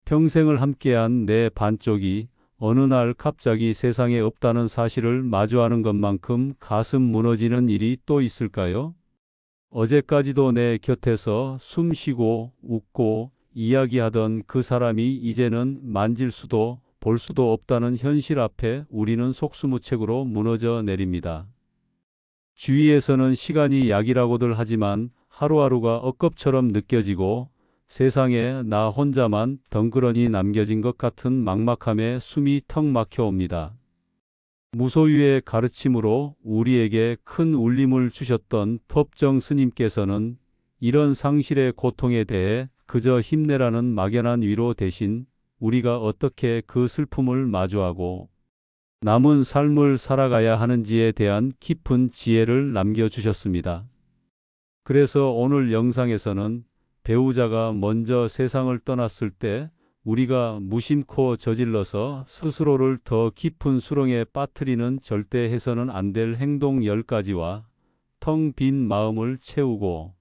평생을 함께한 내 반쪽이 어느 날 갑자기 세상에 없다는 사실을 마주하는 것만큼 가슴 무너지는 일이 또 있을까요? 어제까지도 내 곁에서 숨 쉬고 웃고 이야기하던 그 사람이 이제는 만질 수도 볼 수도 없다는 현실 앞에 우리는 속수무책으로 무너져 내립니다. 주위에서는 시간이 약이라고들 하지만 하루하루가 억겁처럼 느껴지고 세상에 나 혼자만 덩그러니 남겨진 것 같은 막막함에 숨이 턱 막혀 옵니다. 무소유의 가르침으로 우리에게 큰 울림을 주셨던 법정 스님께서는 이런 상실의 고통에 대해 그저 힘내라는 막연한 위로 대신 우리가 어떻게 그 슬픔을 마주하고 남은 삶을 살아가야 하는지에 대한 깊은 지혜를 남겨주셨습니다. 그래서 오늘 영상에서는 배우자가 먼저 세상을 떠났을 때 우리가 무심코 저질러서 스스로를 더 깊은 수렁에 빠뜨리는 절대 해서는 안 될 행동 10가지와 텅 빈 마음을 채우고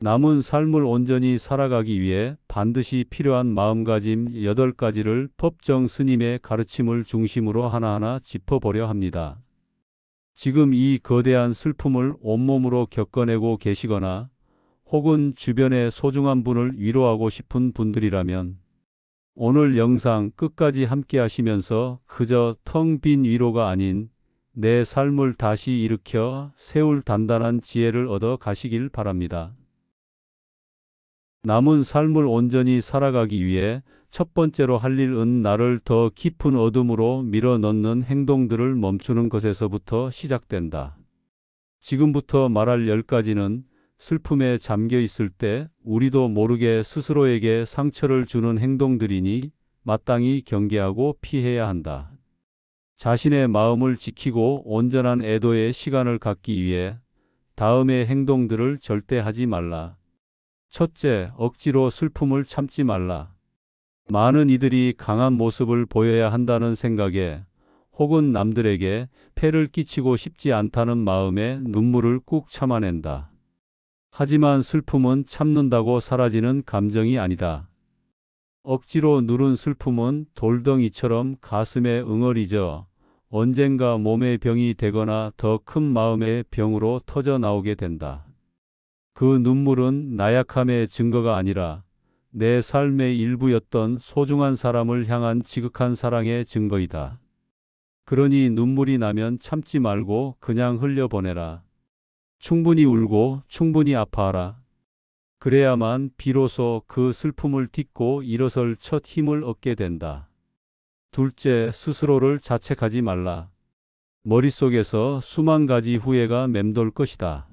남은 삶을 온전히 살아가기 위해 반드시 필요한 마음가짐 8가지를 법정 스님의 가르침을 중심으로 하나하나 짚어보려 합니다. 지금 이 거대한 슬픔을 온몸으로 겪어내고 계시거나 혹은 주변의 소중한 분을 위로하고 싶은 분들이라면 오늘 영상 끝까지 함께 하시면서 그저 텅 빈 위로가 아닌 내 삶을 다시 일으켜 세울 단단한 지혜를 얻어 가시길 바랍니다. 남은 삶을 온전히 살아가기 위해 첫 번째로 할 일은 나를 더 깊은 어둠으로 밀어넣는 행동들을 멈추는 것에서부터 시작된다. 지금부터 말할 10가지는 슬픔에 잠겨 있을 때 우리도 모르게 스스로에게 상처를 주는 행동들이니 마땅히 경계하고 피해야 한다. 자신의 마음을 지키고 온전한 애도의 시간을 갖기 위해 다음의 행동들을 절대 하지 말라. 첫째, 억지로 슬픔을 참지 말라. 많은 이들이 강한 모습을 보여야 한다는 생각에 혹은 남들에게 폐를 끼치고 싶지 않다는 마음에 눈물을 꾹 참아낸다. 하지만 슬픔은 참는다고 사라지는 감정이 아니다. 억지로 누른 슬픔은 돌덩이처럼 가슴에 응어리져 언젠가 몸의 병이 되거나 더 큰 마음의 병으로 터져 나오게 된다. 그 눈물은 나약함의 증거가 아니라 내 삶의 일부였던 소중한 사람을 향한 지극한 사랑의 증거이다. 그러니 눈물이 나면 참지 말고 그냥 흘려보내라. 충분히 울고 충분히 아파하라. 그래야만 비로소 그 슬픔을 딛고 일어설 첫 힘을 얻게 된다. 둘째, 스스로를 자책하지 말라. 머릿속에서 수만 가지 후회가 맴돌 것이다.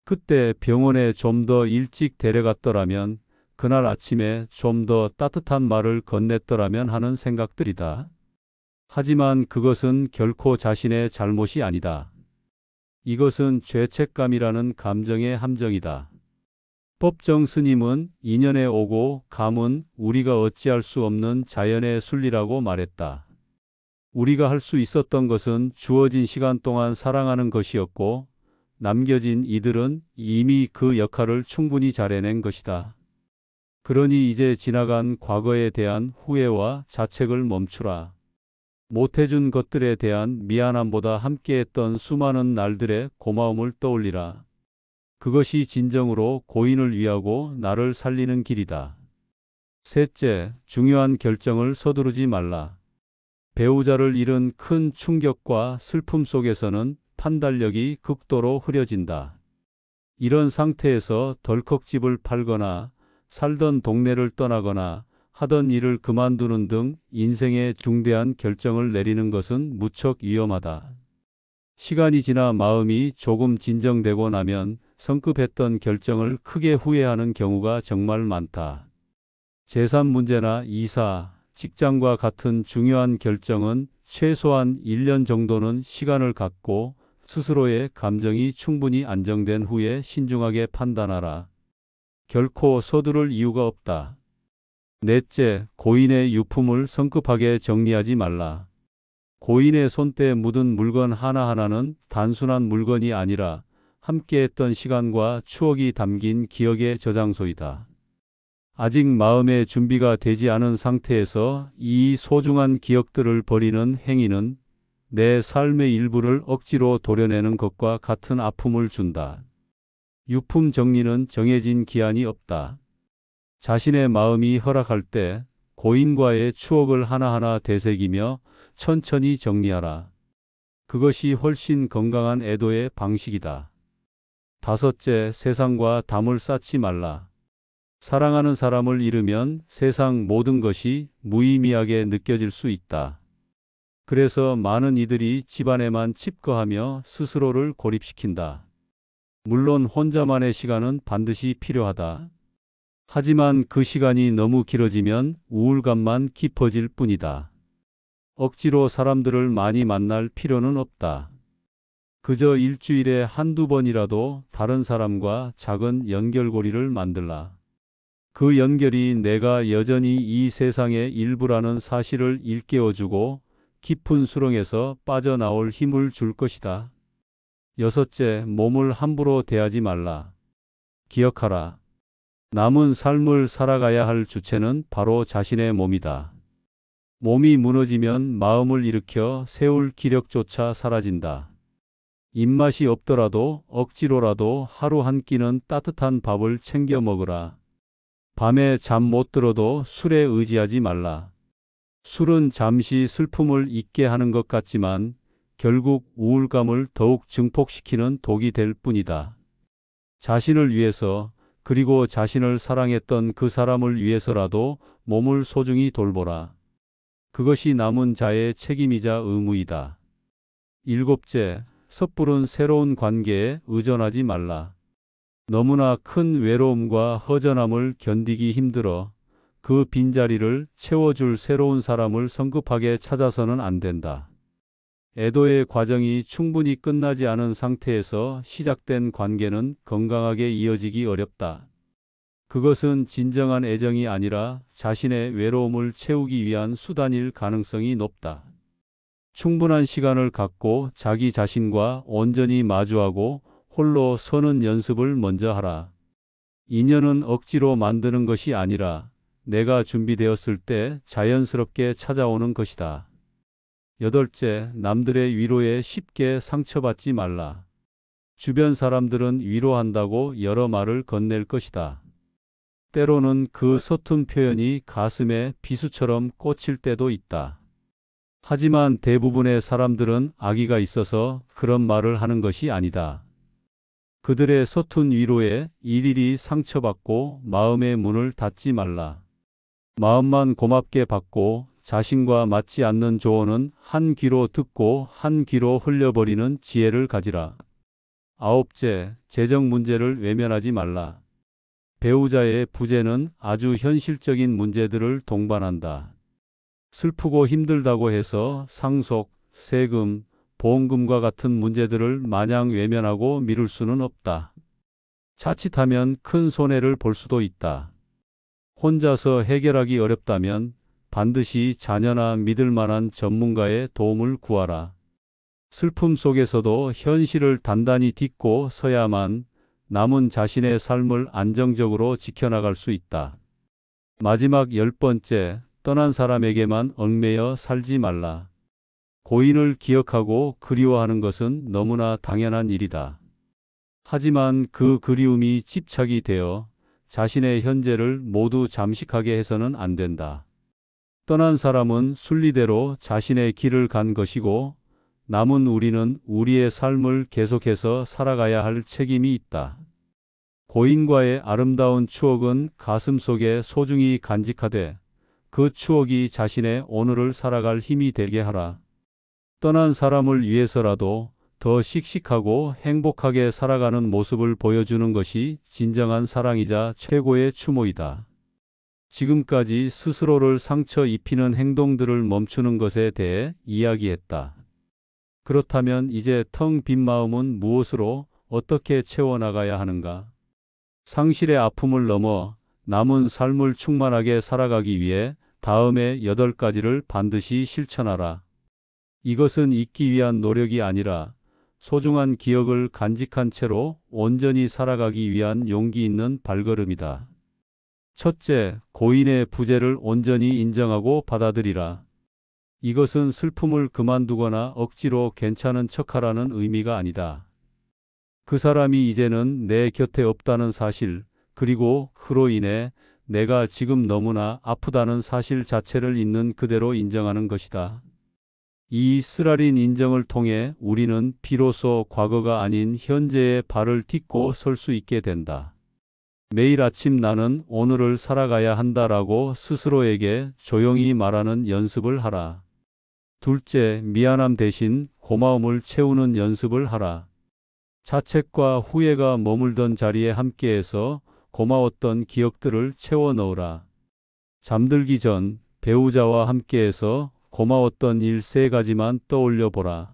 그때 병원에 좀 더 일찍 데려갔더라면, 그날 아침에 좀 더 따뜻한 말을 건넸더라면 하는 생각들이다. 하지만 그것은 결코 자신의 잘못이 아니다. 이것은 죄책감이라는 감정의 함정이다. 법정 스님은 인연에 오고 감은 우리가 어찌할 수 없는 자연의 순리라고 말했다. 우리가 할 수 있었던 것은 주어진 시간 동안 사랑하는 것이었고 남겨진 이들은 이미 그 역할을 충분히 잘해낸 것이다. 그러니 이제 지나간 과거에 대한 후회와 자책을 멈추라. 못해준 것들에 대한 미안함보다 함께했던 수많은 날들의 고마움을 떠올리라. 그것이 진정으로 고인을 위하고 나를 살리는 길이다. 셋째, 중요한 결정을 서두르지 말라. 배우자를 잃은 큰 충격과 슬픔 속에서는 판단력이 극도로 흐려진다. 이런 상태에서 덜컥 집을 팔거나 살던 동네를 떠나거나 하던 일을 그만두는 등 인생의 중대한 결정을 내리는 것은 무척 위험하다. 시간이 지나 마음이 조금 진정되고 나면 성급했던 결정을 크게 후회하는 경우가 정말 많다. 재산 문제나 이사, 직장과 같은 중요한 결정은 최소한 1년 정도는 시간을 갖고 스스로의 감정이 충분히 안정된 후에 신중하게 판단하라. 결코 서두를 이유가 없다. 넷째, 고인의 유품을 성급하게 정리하지 말라. 고인의 손때 묻은 물건 하나하나는 단순한 물건이 아니라 함께했던 시간과 추억이 담긴 기억의 저장소이다. 아직 마음의 준비가 되지 않은 상태에서 이 소중한 기억들을 버리는 행위는 내 삶의 일부를 억지로 도려내는 것과 같은 아픔을 준다. 유품 정리는 정해진 기한이 없다. 자신의 마음이 허락할 때 고인과의 추억을 하나하나 되새기며 천천히 정리하라. 그것이 훨씬 건강한 애도의 방식이다. 다섯째, 세상과 담을 쌓지 말라. 사랑하는 사람을 잃으면 세상 모든 것이 무의미하게 느껴질 수 있다. 그래서 많은 이들이 집안에만 칩거하며 스스로를 고립시킨다. 물론 혼자만의 시간은 반드시 필요하다. 하지만 그 시간이 너무 길어지면 우울감만 깊어질 뿐이다. 억지로 사람들을 많이 만날 필요는 없다. 그저 일주일에 한두 번이라도 다른 사람과 작은 연결고리를 만들라. 그 연결이 내가 여전히 이 세상의 일부라는 사실을 일깨워주고 깊은 수렁에서 빠져나올 힘을 줄 것이다. 여섯째, 몸을 함부로 대하지 말라. 기억하라. 남은 삶을 살아가야 할 주체는 바로 자신의 몸이다. 몸이 무너지면 마음을 일으켜 세울 기력조차 사라진다. 입맛이 없더라도 억지로라도 하루 한 끼는 따뜻한 밥을 챙겨 먹으라. 밤에 잠 못 들어도 술에 의지하지 말라. 술은 잠시 슬픔을 잊게 하는 것 같지만 결국 우울감을 더욱 증폭시키는 독이 될 뿐이다. 자신을 위해서, 그리고 자신을 사랑했던 그 사람을 위해서라도 몸을 소중히 돌보라. 그것이 남은 자의 책임이자 의무이다. 일곱째, 섣부른 새로운 관계에 의존하지 말라. 너무나 큰 외로움과 허전함을 견디기 힘들어 그 빈자리를 채워줄 새로운 사람을 성급하게 찾아서는 안 된다. 애도의 과정이 충분히 끝나지 않은 상태에서 시작된 관계는 건강하게 이어지기 어렵다. 그것은 진정한 애정이 아니라 자신의 외로움을 채우기 위한 수단일 가능성이 높다. 충분한 시간을 갖고 자기 자신과 온전히 마주하고 홀로 서는 연습을 먼저 하라. 인연은 억지로 만드는 것이 아니라 내가 준비되었을 때 자연스럽게 찾아오는 것이다. 여덟째, 남들의 위로에 쉽게 상처받지 말라. 주변 사람들은 위로한다고 여러 말을 건넬 것이다. 때로는 그 서툰 표현이 가슴에 비수처럼 꽂힐 때도 있다. 하지만 대부분의 사람들은 악의가 있어서 그런 말을 하는 것이 아니다. 그들의 서툰 위로에 일일이 상처받고 마음의 문을 닫지 말라. 마음만 고맙게 받고 자신과 맞지 않는 조언은 한 귀로 듣고 한 귀로 흘려버리는 지혜를 가지라. 아홉째, 재정 문제를 외면하지 말라. 배우자의 부재는 아주 현실적인 문제들을 동반한다. 슬프고 힘들다고 해서 상속, 세금, 보험금과 같은 문제들을 마냥 외면하고 미룰 수는 없다. 자칫하면 큰 손해를 볼 수도 있다. 혼자서 해결하기 어렵다면 반드시 자녀나 믿을 만한 전문가의 도움을 구하라. 슬픔 속에서도 현실을 단단히 딛고 서야만 남은 자신의 삶을 안정적으로 지켜나갈 수 있다. 마지막 10번째, 떠난 사람에게만 얽매여 살지 말라. 고인을 기억하고 그리워하는 것은 너무나 당연한 일이다. 하지만 그 그리움이 집착이 되어 자신의 현재를 모두 잠식하게 해서는 안 된다. 떠난 사람은 순리대로 자신의 길을 간 것이고 남은 우리는 우리의 삶을 계속해서 살아가야 할 책임이 있다. 고인과의 아름다운 추억은 가슴속에 소중히 간직하되 그 추억이 자신의 오늘을 살아갈 힘이 되게 하라. 떠난 사람을 위해서라도 더 씩씩하고 행복하게 살아가는 모습을 보여주는 것이 진정한 사랑이자 최고의 추모이다. 지금까지 스스로를 상처 입히는 행동들을 멈추는 것에 대해 이야기했다. 그렇다면 이제 텅 빈 마음은 무엇으로 어떻게 채워나가야 하는가? 상실의 아픔을 넘어 남은 삶을 충만하게 살아가기 위해 다음의 8가지를 반드시 실천하라. 이것은 잊기 위한 노력이 아니라 소중한 기억을 간직한 채로 온전히 살아가기 위한 용기 있는 발걸음이다. 첫째, 고인의 부재를 온전히 인정하고 받아들이라. 이것은 슬픔을 그만두거나 억지로 괜찮은 척하라는 의미가 아니다. 그 사람이 이제는 내 곁에 없다는 사실, 그리고 그로 인해 내가 지금 너무나 아프다는 사실 자체를 있는 그대로 인정하는 것이다. 이 쓰라린 인정을 통해 우리는 비로소 과거가 아닌 현재의 발을 딛고 설 수 있게 된다. 매일 아침 나는 오늘을 살아가야 한다라고 스스로에게 조용히 말하는 연습을 하라. 둘째, 미안함 대신 고마움을 채우는 연습을 하라. 자책과 후회가 머물던 자리에 함께해서 고마웠던 기억들을 채워 넣으라. 잠들기 전 배우자와 함께해서 고마웠던 일 3가지만 떠올려 보라.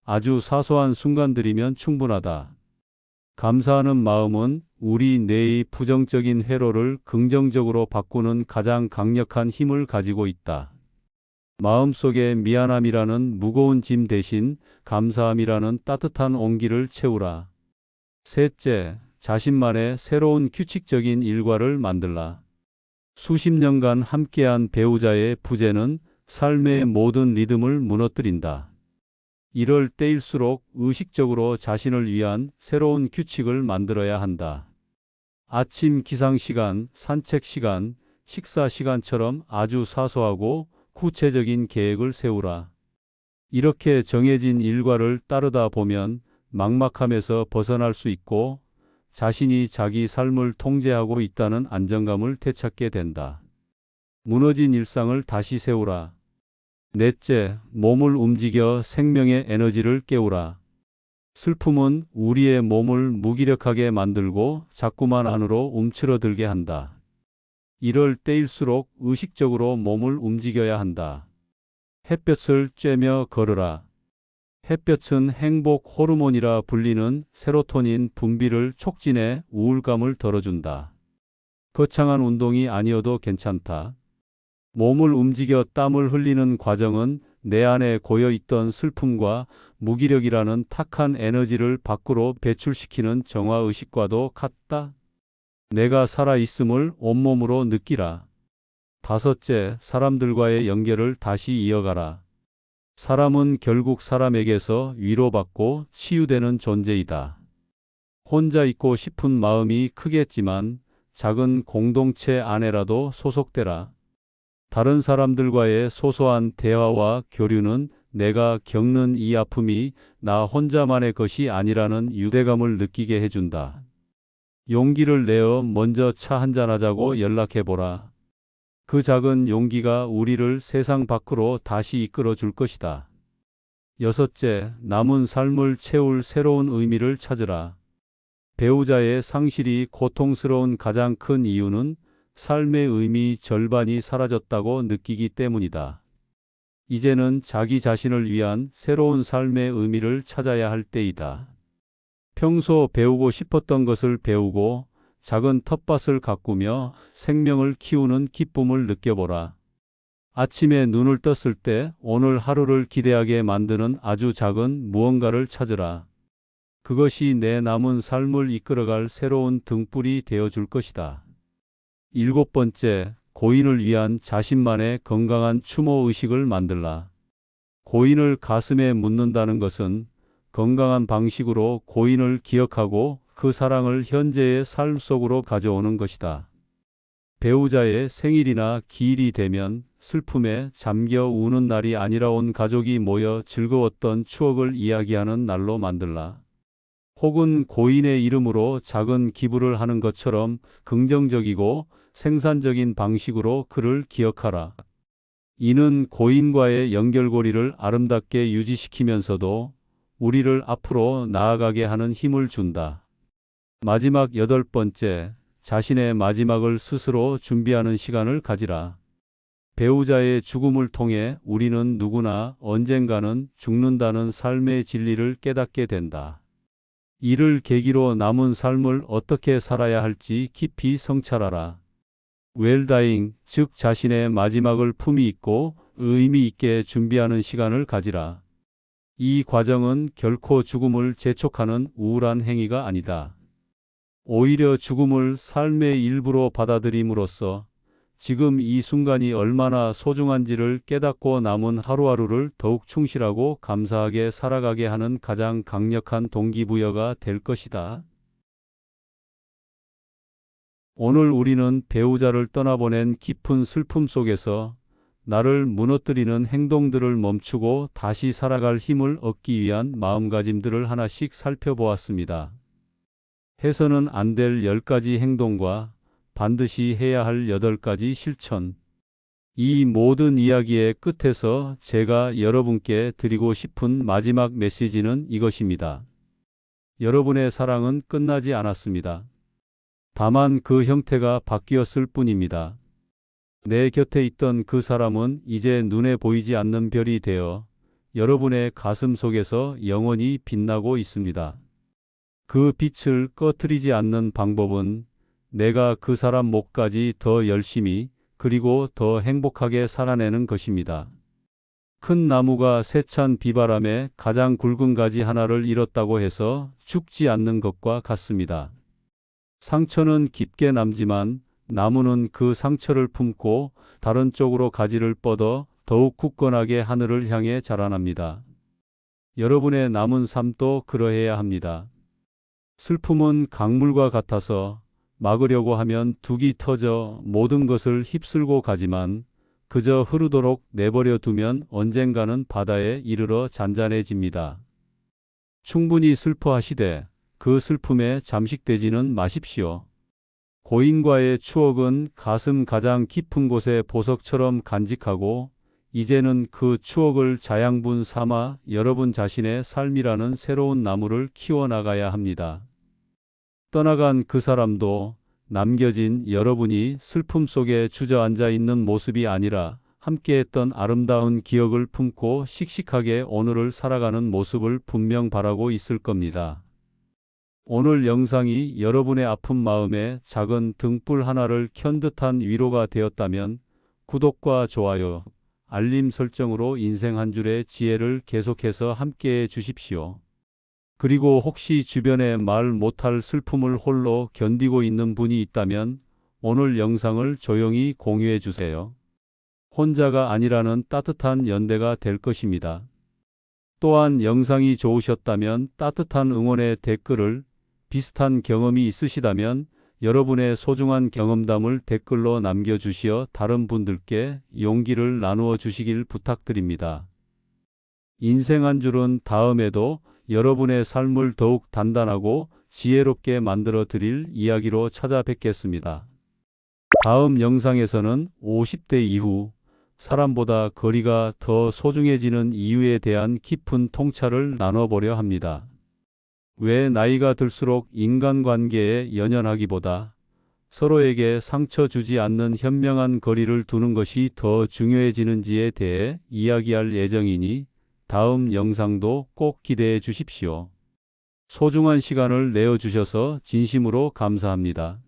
아주 사소한 순간들이면 충분하다. 감사하는 마음은 우리 뇌의 부정적인 회로를 긍정적으로 바꾸는 가장 강력한 힘을 가지고 있다. 마음속에 미안함이라는 무거운 짐 대신 감사함이라는 따뜻한 온기를 채우라. 셋째, 자신만의 새로운 규칙적인 일과를 만들라. 수십 년간 함께한 배우자의 부재는 삶의 모든 리듬을 무너뜨린다. 이럴 때일수록 의식적으로 자신을 위한 새로운 규칙을 만들어야 한다. 아침 기상 시간, 산책 시간, 식사 시간처럼 아주 사소하고 구체적인 계획을 세우라. 이렇게 정해진 일과를 따르다 보면 막막함에서 벗어날 수 있고 자신이 자기 삶을 통제하고 있다는 안정감을 되찾게 된다. 무너진 일상을 다시 세우라. 넷째, 몸을 움직여 생명의 에너지를 깨우라. 슬픔은 우리의 몸을 무기력하게 만들고 자꾸만 안으로 움츠러들게 한다. 이럴 때일수록 의식적으로 몸을 움직여야 한다. 햇볕을 쬐며 걸으라. 햇볕은 행복 호르몬이라 불리는 세로토닌 분비를 촉진해 우울감을 덜어준다. 거창한 운동이 아니어도 괜찮다. 몸을 움직여 땀을 흘리는 과정은 내 안에 고여있던 슬픔과 무기력이라는 탁한 에너지를 밖으로 배출시키는 정화의식과도 같다. 내가 살아있음을 온몸으로 느끼라. 다섯째, 사람들과의 연결을 다시 이어가라. 사람은 결국 사람에게서 위로받고 치유되는 존재이다. 혼자 있고 싶은 마음이 크겠지만 작은 공동체 안에라도 소속되라. 다른 사람들과의 소소한 대화와 교류는 내가 겪는 이 아픔이 나 혼자만의 것이 아니라는 유대감을 느끼게 해준다. 용기를 내어 먼저 차 한잔하자고 연락해보라. 그 작은 용기가 우리를 세상 밖으로 다시 이끌어 줄 것이다. 여섯째, 남은 삶을 채울 새로운 의미를 찾으라. 배우자의 상실이 고통스러운 가장 큰 이유는 삶의 의미 절반이 사라졌다고 느끼기 때문이다. 이제는 자기 자신을 위한 새로운 삶의 의미를 찾아야 할 때이다. 평소 배우고 싶었던 것을 배우고 작은 텃밭을 가꾸며 생명을 키우는 기쁨을 느껴보라. 아침에 눈을 떴을 때 오늘 하루를 기대하게 만드는 아주 작은 무언가를 찾으라. 그것이 내 남은 삶을 이끌어갈 새로운 등불이 되어줄 것이다. 일곱 번째, 고인을 위한 자신만의 건강한 추모 의식을 만들라. 고인을 가슴에 묻는다는 것은 건강한 방식으로 고인을 기억하고 그 사랑을 현재의 삶 속으로 가져오는 것이다. 배우자의 생일이나 기일이 되면 슬픔에 잠겨 우는 날이 아니라 온 가족이 모여 즐거웠던 추억을 이야기하는 날로 만들라. 혹은 고인의 이름으로 작은 기부를 하는 것처럼 긍정적이고 생산적인 방식으로 그를 기억하라. 이는 고인과의 연결고리를 아름답게 유지시키면서도 우리를 앞으로 나아가게 하는 힘을 준다. 마지막 여덟 번째, 자신의 마지막을 스스로 준비하는 시간을 가지라. 배우자의 죽음을 통해 우리는 누구나 언젠가는 죽는다는 삶의 진리를 깨닫게 된다. 이를 계기로 남은 삶을 어떻게 살아야 할지 깊이 성찰하라. 웰다잉, 즉 자신의 마지막을 품위 있고 의미 있게 준비하는 시간을 가지라. 이 과정은 결코 죽음을 재촉하는 우울한 행위가 아니다. 오히려 죽음을 삶의 일부로 받아들임으로써 지금 이 순간이 얼마나 소중한지를 깨닫고 남은 하루하루를 더욱 충실하고 감사하게 살아가게 하는 가장 강력한 동기부여가 될 것이다. 오늘 우리는 배우자를 떠나보낸 깊은 슬픔 속에서 나를 무너뜨리는 행동들을 멈추고 다시 살아갈 힘을 얻기 위한 마음가짐들을 하나씩 살펴보았습니다. 해서는 안 될 10가지 행동과 반드시 해야 할 8가지 실천. 이 모든 이야기의 끝에서 제가 여러분께 드리고 싶은 마지막 메시지는 이것입니다. 여러분의 사랑은 끝나지 않았습니다. 다만 그 형태가 바뀌었을 뿐입니다. 내 곁에 있던 그 사람은 이제 눈에 보이지 않는 별이 되어 여러분의 가슴 속에서 영원히 빛나고 있습니다. 그 빛을 꺼트리지 않는 방법은 내가 그 사람 목까지 더 열심히 그리고 더 행복하게 살아내는 것입니다. 큰 나무가 세찬 비바람에 가장 굵은 가지 하나를 잃었다고 해서 죽지 않는 것과 같습니다. 상처는 깊게 남지만 나무는 그 상처를 품고 다른 쪽으로 가지를 뻗어 더욱 굳건하게 하늘을 향해 자라납니다. 여러분의 남은 삶도 그러해야 합니다. 슬픔은 강물과 같아서 막으려고 하면 둑이 터져 모든 것을 휩쓸고 가지만 그저 흐르도록 내버려 두면 언젠가는 바다에 이르러 잔잔해집니다. 충분히 슬퍼하시되 그 슬픔에 잠식되지는 마십시오. 고인과의 추억은 가슴 가장 깊은 곳에 보석처럼 간직하고 이제는 그 추억을 자양분 삼아 여러분 자신의 삶이라는 새로운 나무를 키워나가야 합니다. 떠나간 그 사람도 남겨진 여러분이 슬픔 속에 주저앉아 있는 모습이 아니라 함께했던 아름다운 기억을 품고 씩씩하게 오늘을 살아가는 모습을 분명 바라고 있을 겁니다. 오늘 영상이 여러분의 아픈 마음에 작은 등불 하나를 켠 듯한 위로가 되었다면 구독과 좋아요, 알림 설정으로 인생 한 줄의 지혜를 계속해서 함께해 주십시오. 그리고 혹시 주변에 말 못할 슬픔을 홀로 견디고 있는 분이 있다면 오늘 영상을 조용히 공유해 주세요. 혼자가 아니라는 따뜻한 연대가 될 것입니다. 또한 영상이 좋으셨다면 따뜻한 응원의 댓글을, 비슷한 경험이 있으시다면 여러분의 소중한 경험담을 댓글로 남겨주시어 다른 분들께 용기를 나누어 주시길 부탁드립니다. 인생 한 줄은 다음에도 여러분의 삶을 더욱 단단하고 지혜롭게 만들어 드릴 이야기로 찾아뵙겠습니다. 다음 영상에서는 50대 이후 사람보다 거리가 더 소중해지는 이유에 대한 깊은 통찰을 나눠보려 합니다. 왜 나이가 들수록 인간관계에 연연하기보다 서로에게 상처 주지 않는 현명한 거리를 두는 것이 더 중요해지는지에 대해 이야기할 예정이니 다음 영상도 꼭 기대해 주십시오. 소중한 시간을 내어 주셔서 진심으로 감사합니다.